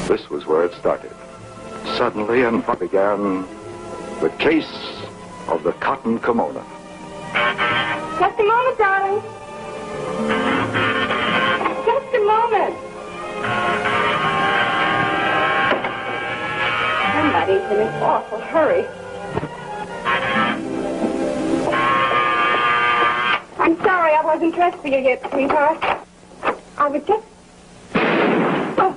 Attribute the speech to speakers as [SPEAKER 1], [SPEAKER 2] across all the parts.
[SPEAKER 1] This was where it started. Suddenly, and began the case of the cotton kimono.
[SPEAKER 2] Just a moment, darling. Just a moment. Somebody's in an awful hurry. I'm sorry I wasn't dressed for you yet, sweetheart. I was just... Oh.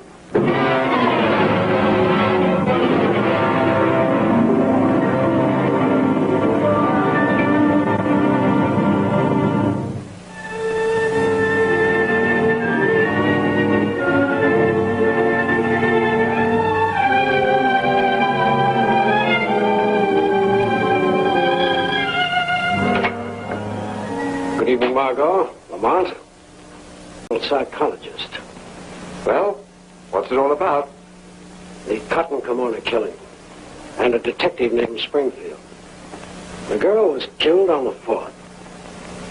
[SPEAKER 3] Good evening, Margot. Lamont. Psychologist.
[SPEAKER 1] Well, what's it all about?
[SPEAKER 3] The cotton kimono killing. And a detective named Springfield. The girl was killed on the 4th.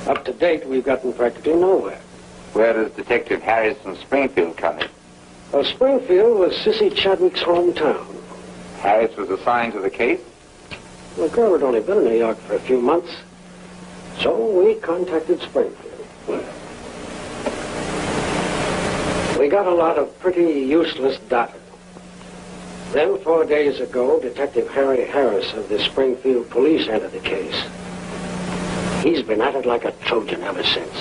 [SPEAKER 3] Up to date, we've gotten practically nowhere.
[SPEAKER 4] Where does Detective Harris from Springfield come in?
[SPEAKER 3] Well, Springfield was Sissy Chadwick's hometown.
[SPEAKER 4] Harris was assigned to the case?
[SPEAKER 3] The girl had only been in New York for a few months. So we contacted Springfield. We got a lot of pretty useless data. Then 4 days ago, Detective Harry Harris of the Springfield Police entered the case. He's been at it like a Trojan ever since.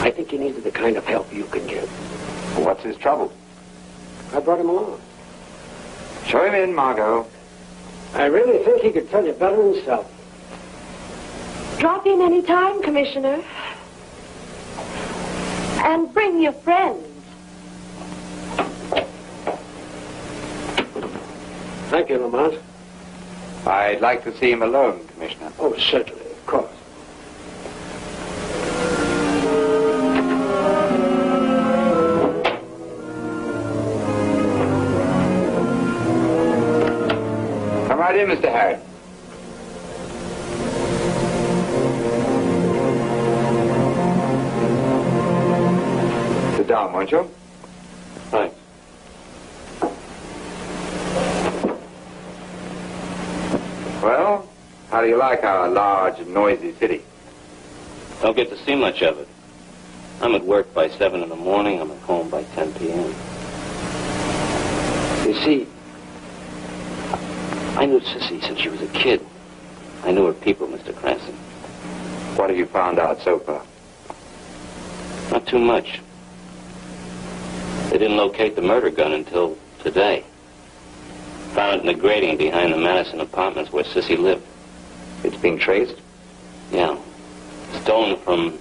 [SPEAKER 3] I think he needed the kind of help you can give.
[SPEAKER 4] What's his trouble?
[SPEAKER 3] I brought him along.
[SPEAKER 4] Show him in, Margot.
[SPEAKER 3] I really think he could tell you better himself.
[SPEAKER 2] Drop in any time, Commissioner. And bring your friends.
[SPEAKER 3] Thank you, Lamont.
[SPEAKER 4] I'd like to see him alone, Commissioner.
[SPEAKER 3] Oh, certainly, of course.
[SPEAKER 4] Come right in, Mr. Harris. Sit down, won't you?
[SPEAKER 3] Thanks.
[SPEAKER 4] Well, how do you like our large and noisy city?
[SPEAKER 5] Don't get to see much of it. I'm at work by 7 in the morning. I'm at home by 10 p.m. You see, I knew Sissy since she was a kid. I knew her people, Mr. Cranston.
[SPEAKER 4] What have you found out so far?
[SPEAKER 5] Not too much. They didn't locate the murder gun until today. Found it in the grating behind the Madison apartments where Sissy lived.
[SPEAKER 4] It's being traced?
[SPEAKER 5] Yeah. Stolen from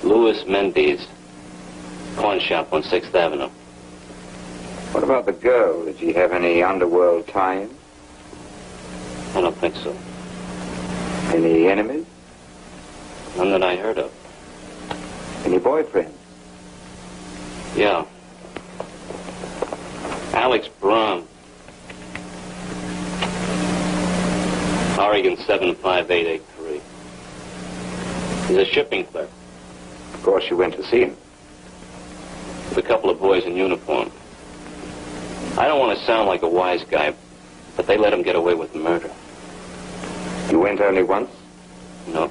[SPEAKER 5] Louis Mendy's pawn shop on 6th Avenue.
[SPEAKER 4] What about the girl? Did she have any underworld tie-in?
[SPEAKER 5] I don't think so.
[SPEAKER 4] Any enemies?
[SPEAKER 5] None that I heard of.
[SPEAKER 4] Any boyfriends?
[SPEAKER 5] Yeah. Alex Braun. Oregon 75883. He's a shipping clerk.
[SPEAKER 4] Of course you went to see him.
[SPEAKER 5] With a couple of boys in uniform. I don't want to sound like a wise guy, but they let him get away with murder.
[SPEAKER 4] You went only once?
[SPEAKER 5] No.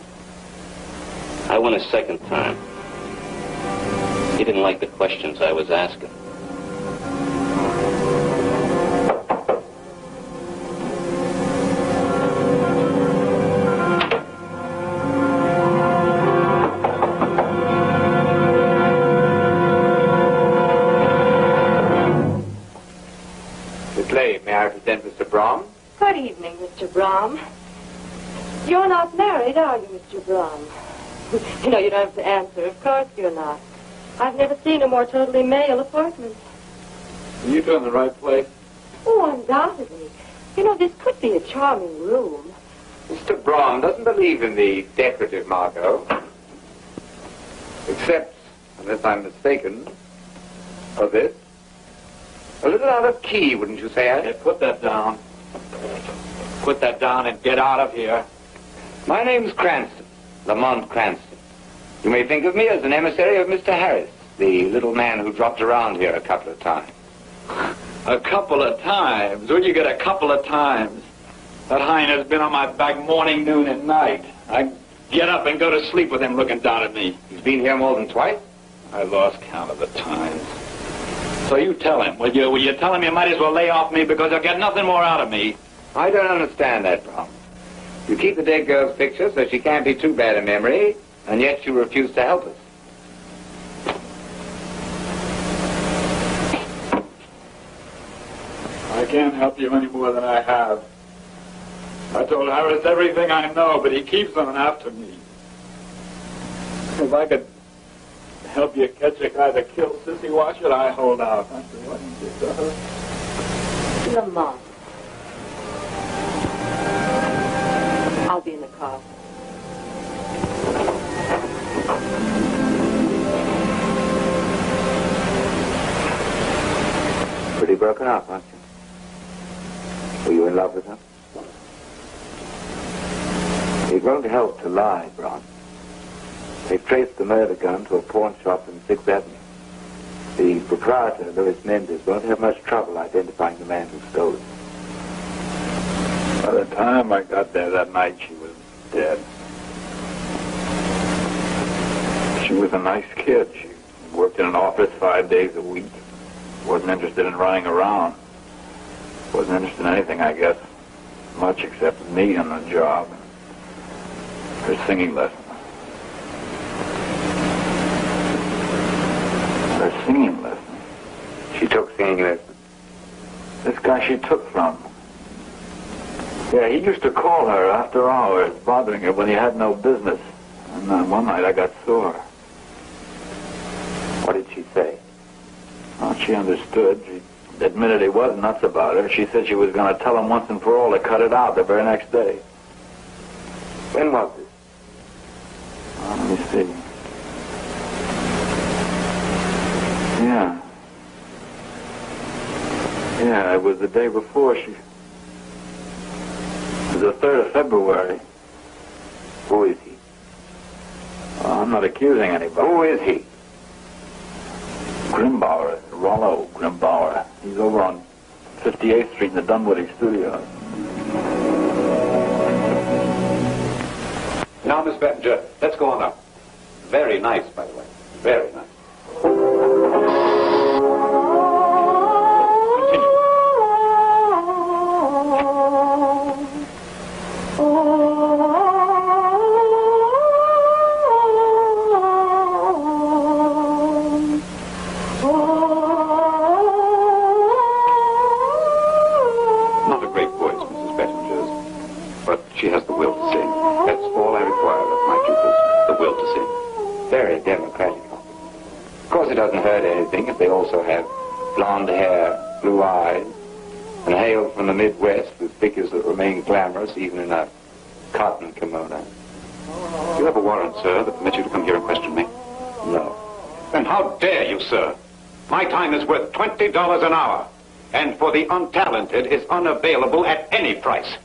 [SPEAKER 5] I went a second time. He didn't like the questions I was asking.
[SPEAKER 4] May I present Mr. Braun?
[SPEAKER 2] Good evening, Mr. Brom. You're not married, are you, Mr. Brom? You know, you don't have to answer. Of course you're not. I've never seen a more totally male apartment.
[SPEAKER 4] You two in the right place?
[SPEAKER 2] Oh, undoubtedly. You know, this could be a charming room.
[SPEAKER 4] Mr. Braun doesn't believe in the decorative, Margot. Except, unless I'm mistaken, for this. A little out of key, wouldn't you say, Ed?
[SPEAKER 6] Yeah, put that down. Put that down and get out of here.
[SPEAKER 4] My name's Cranston, Lamont Cranston. You may think of me as an emissary of Mr. Harris, the little man who dropped around here a couple of times.
[SPEAKER 6] A couple of times? Where'd you get a couple of times? That hind has been on my back morning, noon, and night. I get up and go to sleep with him looking down at me.
[SPEAKER 4] He's been here more than twice?
[SPEAKER 6] I lost count of the times. So you tell him, will you? Will you tell him you might as well lay off me because he'll get nothing more out of me?
[SPEAKER 4] I don't understand that, Brom. You keep the dead girl's picture so she can't be too bad a memory, and yet you refuse to help us.
[SPEAKER 6] I can't help you any more than I have. I told Harris everything I know, but he keeps on after me. If I could help you catch a guy that killed Sissy, why should I hold out? I said, why don't you tell her?
[SPEAKER 2] Lamont. I'll be in the car.
[SPEAKER 4] Pretty broken up, aren't you? Were you in love with her? It won't help to lie, Bron. They've traced the murder gun to a pawn shop in 6th Avenue. The proprietor, Louis Mendes, won't have much trouble identifying the man who stole it.
[SPEAKER 6] By the time I got there that night, she was dead. She was a nice kid. She worked in an office 5 days a week. Wasn't interested in running around. Wasn't interested in anything, I guess, much except me and the job. Her singing lesson. Her singing lesson?
[SPEAKER 4] She took singing lessons.
[SPEAKER 6] This guy she took from. Yeah, he used to call her after hours, bothering her when he had no business. And then one night I got sore.
[SPEAKER 4] What did she say?
[SPEAKER 6] Well, she understood. She admitted he was nuts about her. She said she was going to tell him once and for all to cut it out the very next day.
[SPEAKER 4] When was this?
[SPEAKER 6] Well, let me see. Yeah, it was the day before she... It was the 3rd of February.
[SPEAKER 4] Who is he?
[SPEAKER 6] Well, I'm not accusing anybody.
[SPEAKER 4] Who is he?
[SPEAKER 6] Grimbauer, Rollo Grimbauer. He's over on 58th Street in the Dunwoody Studios.
[SPEAKER 7] Now, Miss Bettinger, let's go on up. Very nice, by the way. Very nice. Not a great voice, Mrs. Bettinger's, but she has the will to sing. That's all I require of my pupils, the will to sing.
[SPEAKER 4] Very democratic. Of course, it doesn't hurt anything if they also have blonde hair, blue eyes, and hail from the Midwest with figures that remain glamorous even in a cotton kimono.
[SPEAKER 7] You have a warrant, sir, that permits you to come here and question me?
[SPEAKER 4] No.
[SPEAKER 7] Then how dare you, sir? My time is worth $20 an hour, and for the untalented is unavailable at any price.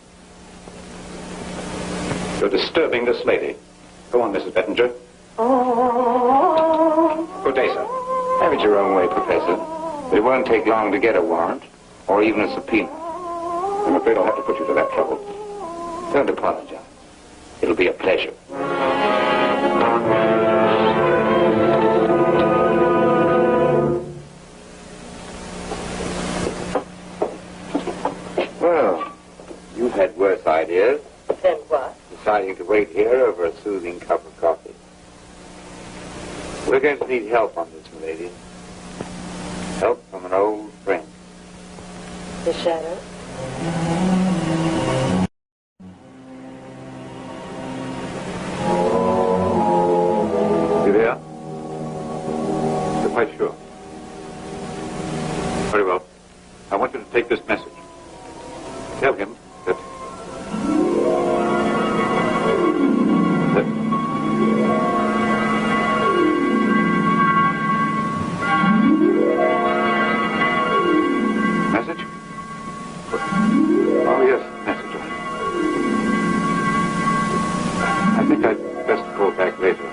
[SPEAKER 7] You're disturbing this lady. Go on, Mrs. Bettinger. Good day, sir.
[SPEAKER 4] Have it your own way, Professor. It won't take long to get a warrant, or even a subpoena.
[SPEAKER 7] I'm afraid I'll have to put you to that trouble.
[SPEAKER 4] Don't apologize. It'll be a pleasure. Well, you've had worse ideas.
[SPEAKER 2] Then what?
[SPEAKER 4] Deciding to wait here over a soothing cup of coffee. We're going to need help on this, milady. Help from an old friend.
[SPEAKER 2] The shadow?
[SPEAKER 7] You there? You're quite sure? Very well. I want you to take this message. Tell him that... Message? Oh, yes, message. I think I'd best call back later.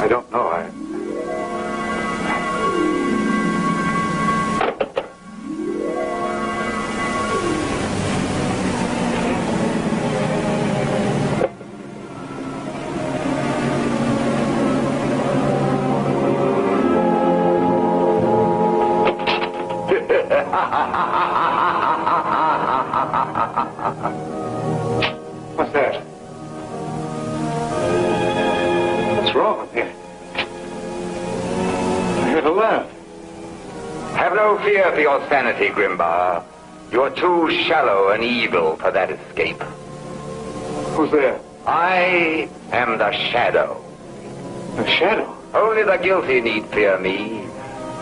[SPEAKER 7] I don't know. What's that? What's wrong with you? I heard a laugh.
[SPEAKER 4] Have no fear for your sanity, Grimbar. You're too shallow and evil for that escape.
[SPEAKER 7] Who's there?
[SPEAKER 4] I am the Shadow.
[SPEAKER 7] The Shadow?
[SPEAKER 4] Only the guilty need fear me,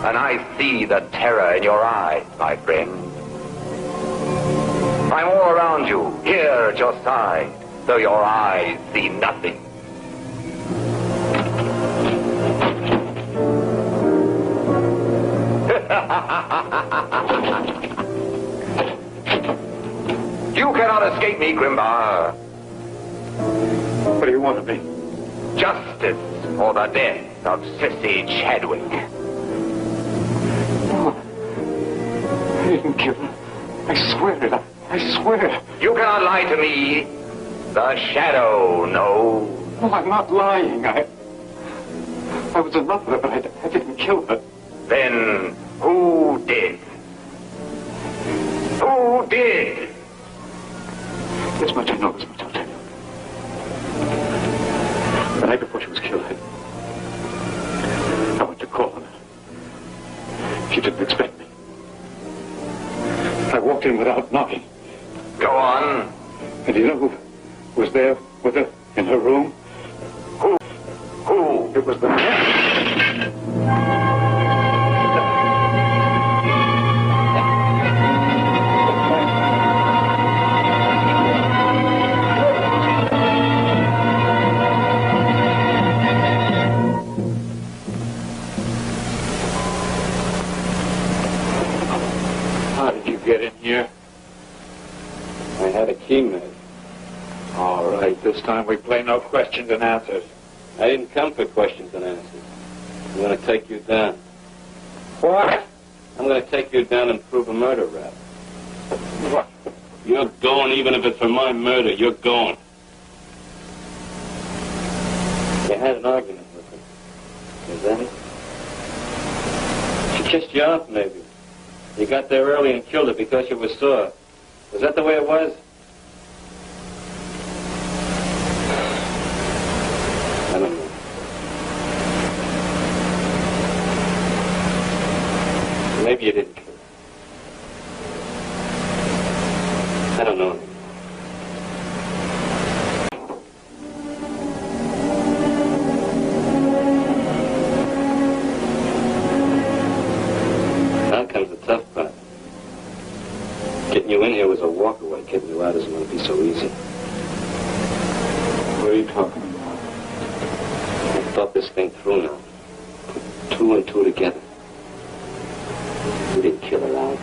[SPEAKER 4] and I see the terror in your eyes, my friend. I'm all around you, here at your side, though your eyes see nothing. You cannot escape me, Grimbar.
[SPEAKER 7] What do you want of me?
[SPEAKER 4] Justice for the death of Sissy Chadwick.
[SPEAKER 7] No. I didn't kill her. I swear it. I swear.
[SPEAKER 4] You cannot lie to me. The Shadow knows.
[SPEAKER 7] No, I'm not lying. I was in love with her, but I didn't kill her.
[SPEAKER 4] Then who did? Who did?
[SPEAKER 7] This much I know, this much I'll tell you. The night before she was killed, I went to call on her. She didn't expect me. I walked in without knocking.
[SPEAKER 4] Go on.
[SPEAKER 7] And do you know who was there with her in her room?
[SPEAKER 4] Who?
[SPEAKER 7] It was the man.
[SPEAKER 6] How did you get in here?
[SPEAKER 5] I had a key made.
[SPEAKER 6] All right, this time we play no questions and answers.
[SPEAKER 5] I didn't come for questions and answers. I'm going to take you down.
[SPEAKER 6] What?
[SPEAKER 5] I'm going to take you down and prove a murder rap.
[SPEAKER 6] What?
[SPEAKER 5] You're going, even if it's for my murder. You're going. You had an argument with her. Is that it? She kissed you off, maybe. You got there early and killed her because you were sore. Was that the way it was? I don't know. Maybe you didn't kill her. I don't know. Now comes the tough part. Getting you in here was a walk-away. Getting you out isn't going to be so easy.
[SPEAKER 6] What are you talking about?
[SPEAKER 5] I thought this thing through now. Put two and two together. You didn't kill her, Alex.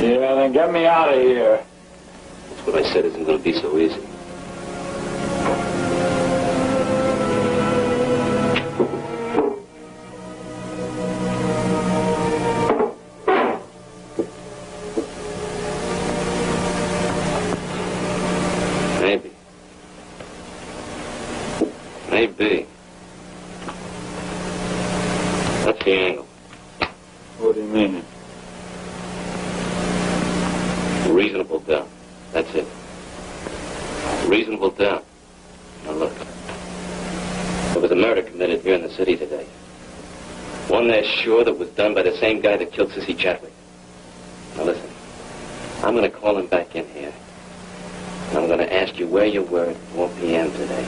[SPEAKER 6] Yeah, then get me out of here.
[SPEAKER 5] That's what I said isn't going to be so easy. Maybe. Maybe. That's the angle.
[SPEAKER 6] What do you mean?
[SPEAKER 5] Reasonable doubt. That's it. Reasonable doubt. Now look. There was a murder committed here in the city today. One they're sure that was done by the same guy that killed Sissy Chadwick. Now listen. I'm going to call him back in here. And I'm going to ask you where you were at 4 p.m. today.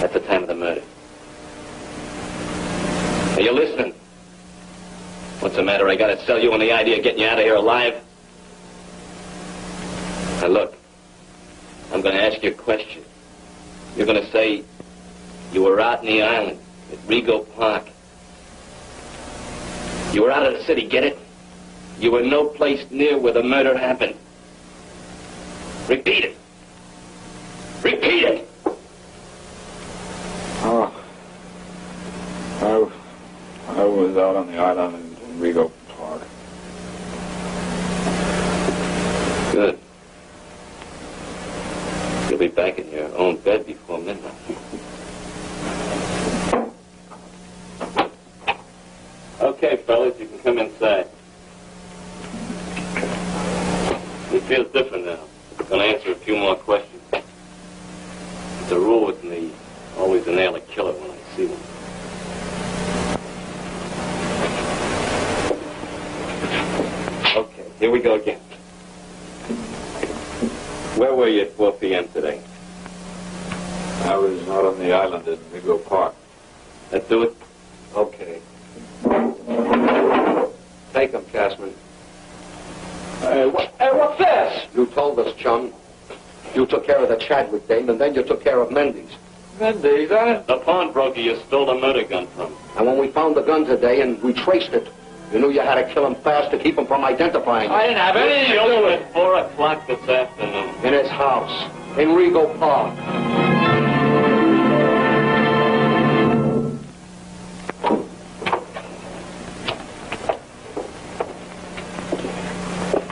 [SPEAKER 5] That's the time of the murder. Are you listening? What's the matter? I got to sell you on the idea of getting you out of here alive? Now look, I'm going to ask you a question. You're going to say you were out in the island at Rego Park. You were out of the city, get it? You were no place near where the murder happened. Repeat it. Repeat it.
[SPEAKER 6] Oh, I was out on the island in Rego Park.
[SPEAKER 5] Good. You'll be back in your own bed before midnight. Okay, fellas, you can come inside. Feels different now. I'm going to answer a few more questions. It's a rule with me, always to nail a killer when I see one. Okay, here we go again. Where were you at 4 p.m. today?
[SPEAKER 6] I was out on the island in Migo Park.
[SPEAKER 5] That do it?
[SPEAKER 3] Okay. Take him, Cashman.
[SPEAKER 8] What's this?
[SPEAKER 3] You told us, chum. You took care of the Chadwick dame, and then you took care of Mendy's.
[SPEAKER 6] Mendy's, huh?
[SPEAKER 5] The pawnbroker you stole the murder gun from.
[SPEAKER 3] And when we found the gun today and we traced it, you knew you had to kill him fast to keep him from identifying
[SPEAKER 6] I
[SPEAKER 3] it.
[SPEAKER 6] didn't have anything to do with it.
[SPEAKER 5] 4 o'clock this afternoon.
[SPEAKER 3] In his house, in Rego Park.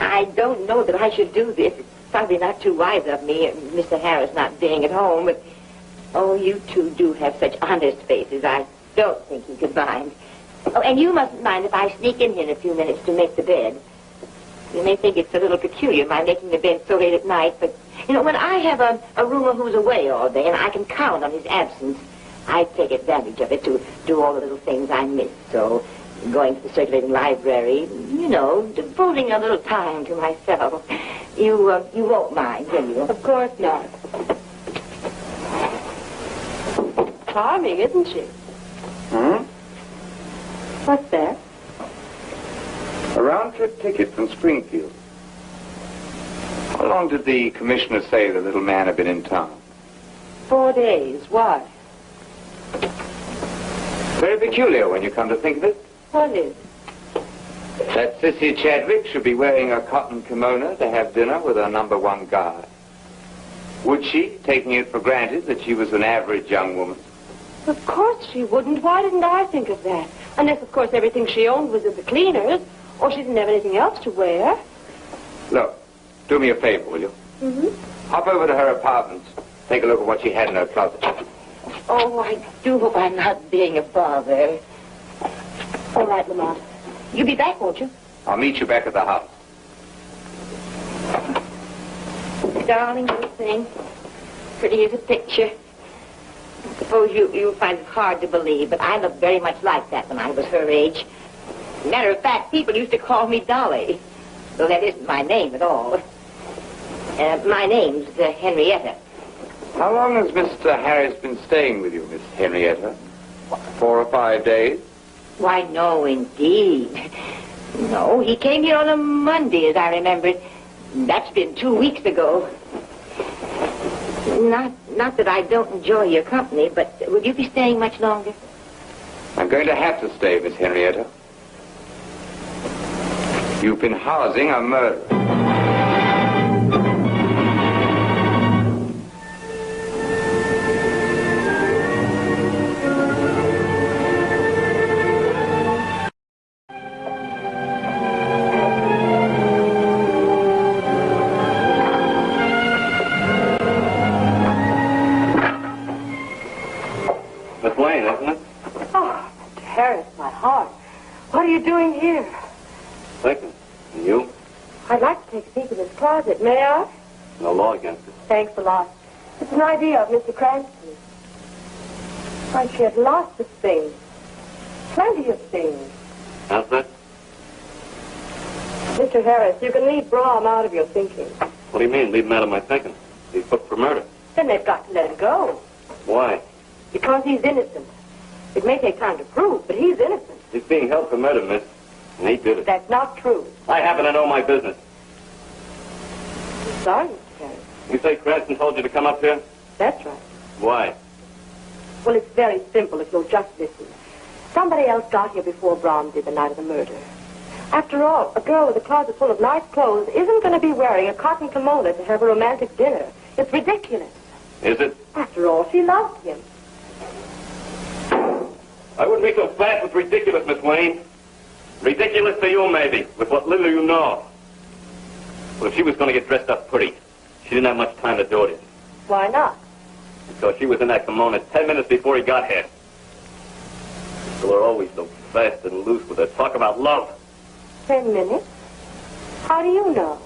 [SPEAKER 2] I don't know that I should do this. It's probably not too wise of me, Mr. Harris not being at home, but, oh, you two do have such honest faces. I don't think he could mind. Oh, and you mustn't mind if I sneak in here in a few minutes to make the bed. You may think it's a little peculiar, my making the bed so late at night, but, you know, when I have a roomer who's away all day and I can count on his absence, I take advantage of it to do all the little things I miss. So, going to the circulating library, you know, devoting a little time to myself. You won't mind, will you? Of course not. Charming, isn't she?
[SPEAKER 4] Hmm?
[SPEAKER 2] What's that?
[SPEAKER 4] A round-trip ticket from Springfield. How long did the commissioner say the little man had been in town?
[SPEAKER 2] 4 days. Why?
[SPEAKER 4] Very peculiar when you come to think of it.
[SPEAKER 2] What is?
[SPEAKER 4] That Sissy Chadwick should be wearing a cotton kimono to have dinner with her #1 guy. Would she, taking it for granted that she was an average young woman?
[SPEAKER 2] Of course she wouldn't. Why didn't I think of that? Unless, of course, everything she owned was at the cleaners, or she didn't have anything else to wear.
[SPEAKER 4] Look, do me a favor, will you?
[SPEAKER 2] Mm-hmm.
[SPEAKER 4] Hop over to her apartment. Take a look at what she had in her closet.
[SPEAKER 2] Oh, I do hope I'm not being a bother. All right, Lamont. You'll be back, won't you?
[SPEAKER 4] I'll meet you back at the house.
[SPEAKER 2] Darling little thing. Pretty as a picture. I suppose you'll find it hard to believe, but I looked very much like that when I was her age. Matter of fact, people used to call me Dolly, though that isn't my name at all. My name's Henrietta.
[SPEAKER 4] How long has Mr. Harris been staying with you, Miss Henrietta? 4 or 5 days?
[SPEAKER 2] Why, no, indeed. No, he came here on a Monday, as I remember. That's been 2 weeks ago. Not that I don't enjoy your company, but will you be staying much longer?
[SPEAKER 4] I'm going to have to stay, Miss Henrietta. You've been housing a murderer.
[SPEAKER 5] Miss Lane, isn't it?
[SPEAKER 2] Oh, Mr. Harris, my heart. What are you doing here?
[SPEAKER 5] Thinking. And you?
[SPEAKER 2] I'd like to take a peek in his closet. May I?
[SPEAKER 5] No law against it.
[SPEAKER 2] Thanks a lot. It's an idea of Mr. Cranston's. Why, she had lots of things. Plenty of things.
[SPEAKER 5] How's that?
[SPEAKER 2] Mr. Harris, you can leave Brahm out of your thinking.
[SPEAKER 5] What do you mean, leave him out of my thinking? He's booked for murder.
[SPEAKER 2] Then they've got to let him go.
[SPEAKER 5] Why?
[SPEAKER 2] Because he's innocent. It may take time to prove, but he's innocent.
[SPEAKER 5] He's being held for murder, miss. And he did it.
[SPEAKER 2] That's not true.
[SPEAKER 5] I happen to know my business.
[SPEAKER 2] I'm sorry, Mr. Harris.
[SPEAKER 5] You say Cranston told you to come up here?
[SPEAKER 2] That's right.
[SPEAKER 5] Why?
[SPEAKER 2] Well, it's very simple if you'll just listen. Somebody else got here before Brahm did the night of the murder. After all, a girl with a closet full of nice clothes isn't going to be wearing a cotton kimono to have a romantic dinner. It's ridiculous.
[SPEAKER 5] Is it?
[SPEAKER 2] After all, she loved him.
[SPEAKER 5] I wouldn't be so fast with ridiculous, Miss Wayne. Ridiculous to you, maybe, with what little you know. But if she was going to get dressed up pretty, she didn't have much time to do it.
[SPEAKER 2] Why not?
[SPEAKER 5] Because she was in that kimono 10 minutes before he got here. People are always so fast and loose with their talk about love.
[SPEAKER 2] 10 minutes? How do you know?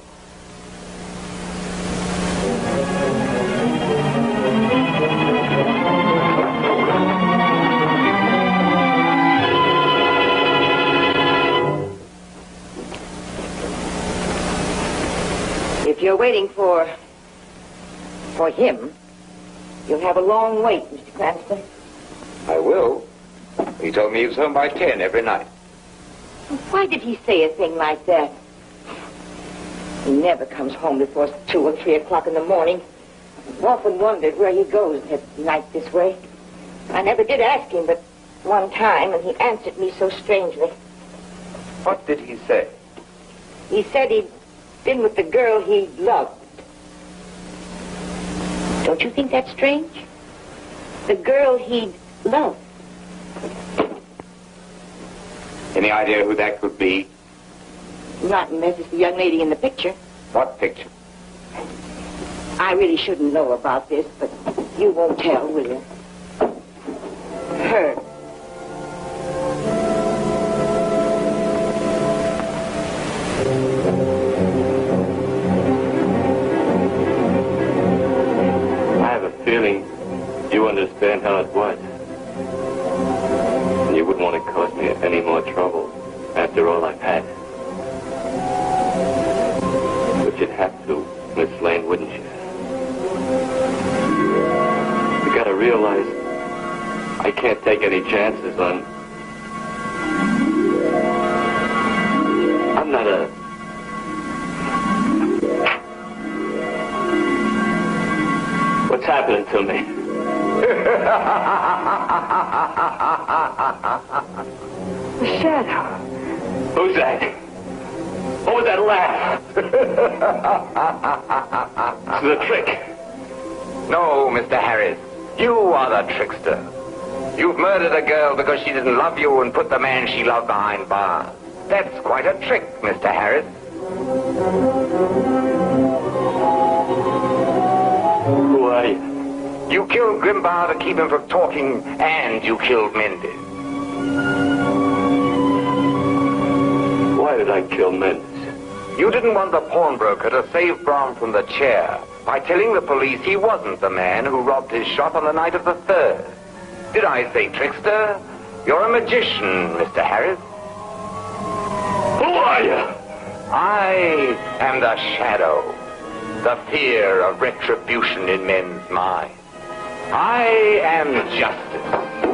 [SPEAKER 2] If you're waiting for him, you'll have a long wait, Mr. Cranston.
[SPEAKER 4] I will. He told me he was home by 10 every night.
[SPEAKER 2] Why did he say a thing like that? He never comes home before 2 or 3 o'clock in the morning. I've often wondered where he goes at night this way. I never did ask him, but one time, and he answered me so strangely.
[SPEAKER 4] What did he say?
[SPEAKER 2] He said he'd been with the girl he loved. Don't you think that's strange? The girl he'd loved.
[SPEAKER 4] Any idea who that could be?
[SPEAKER 2] Not unless it's the young lady in the picture.
[SPEAKER 4] What picture?
[SPEAKER 2] I really shouldn't know about this, but you won't tell, will you? Her.
[SPEAKER 5] I have a feeling you understand how it was. And you wouldn't want to cause me any more trouble after all I've had. But you'd have to, Miss Lane, wouldn't you? You gotta realize I can't take any chances on... I'm not a... What's happening to me?
[SPEAKER 2] The shadow.
[SPEAKER 5] Who's that? What was that laugh? This is a trick.
[SPEAKER 4] No, Mr. Harris. You are the trickster. You've murdered a girl because she didn't love you and put the man she loved behind bars. That's quite a trick, Mr. Harris.
[SPEAKER 5] Who are you?
[SPEAKER 4] You killed Grimbar to keep him from talking, and you killed Mendes.
[SPEAKER 5] Why did I kill Mendes?
[SPEAKER 4] You didn't want the pawnbroker to save Brahm from the chair by telling the police he wasn't the man who robbed his shop on the night of the 3rd. Did I say trickster? You're a magician, Mr. Harris.
[SPEAKER 5] Who are you?
[SPEAKER 4] I am the shadow, the fear of retribution in men's minds. I am justice.